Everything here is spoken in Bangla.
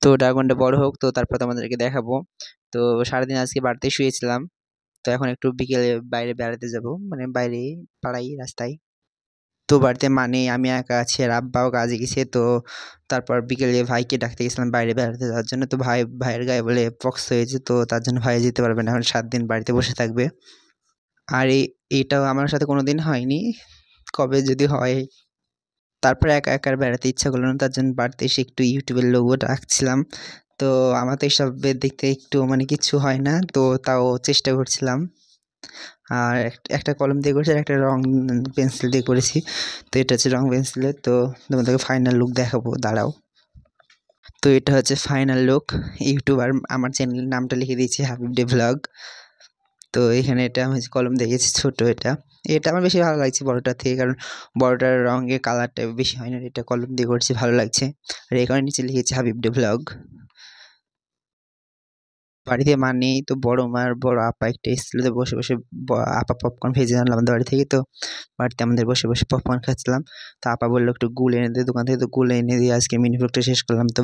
তো ড্রাগনটা বড় হোক, তো তারপর তোমাদেরকে দেখাবো। তো সারাদিন আজকে বাড়িতে শুয়েছিলাম, তো এখন একটু বিকেলে বাইরে বেড়াতে যাব, মানে বাইরে পাড়াই রাস্তায়। তো বাড়িতে মানে আমি একা আছি আর আব্বাও কাজে গেছে। তো তারপর বিকেলে ভাইকে ডাকতে গেছিলাম বাইরে বেড়াতে যাওয়ার জন্য। তো ভাইয়ের গায়ে বলে পক্স হয়েছে, তো তার জন্য ভাই যেতে পারবে না, এখন 7 দিন বাড়িতে বসে থাকবে। আর এটাও আমার সাথে কোনোদিন হয়নি, কবে যদি হয়। তারপর একা একা আর বেড়াতে ইচ্ছা করলো না, তার জন্য বাড়িতে এসে একটু ইউটিউবের লোগো রাখছিলাম। তো আমার তো এসবের দেখতে একটু মানে কিছু হয় না, তো তাও চেষ্টা করছিলাম। আর একটা কলম দিয়ে করেছি আর একটা রং পেন্সিল দিয়ে করেছি। তো এটা হচ্ছে রং পেন্সিলের। তো তোমাদেরকে ফাইনাল লুক দেখাবো, দাঁড়াও। তো এটা হচ্ছে ফাইনাল লুক। ইউটিউবার আমার চ্যানেলের নামটা লিখে দিয়েছি হাবিব ডে ভ্লগ। তো এখানে এটা আমি কলম দিয়ে গেছি ছোট, এটা আমার বেশি ভালো লাগছে বড়টার থেকে, কারণ বড়টার রঙের কালারটা বেশি হয় না, এটা কলম দিয়ে করছি ভালো লাগছে। আর এখানে নিচে লিখেছি হাবিব ডে ভ্লগ। বাড়িতে মা নেই, তো বড় মার বড় আপা একটা এসেছিল, তো বসে বসে আপা পপকর্ন ভেজে আনলাম আমাদের বাড়ি থেকে। তো বাড়িতে আমাদের বসে বসে পপকর্ন খাচ্ছিলাম। তো আপা বললো একটু গুল এনে দিয়ে দোকান থেকে, তো গুল এনে দিয়ে আজকে মিনি ব্লগটা শেষ করলাম। তো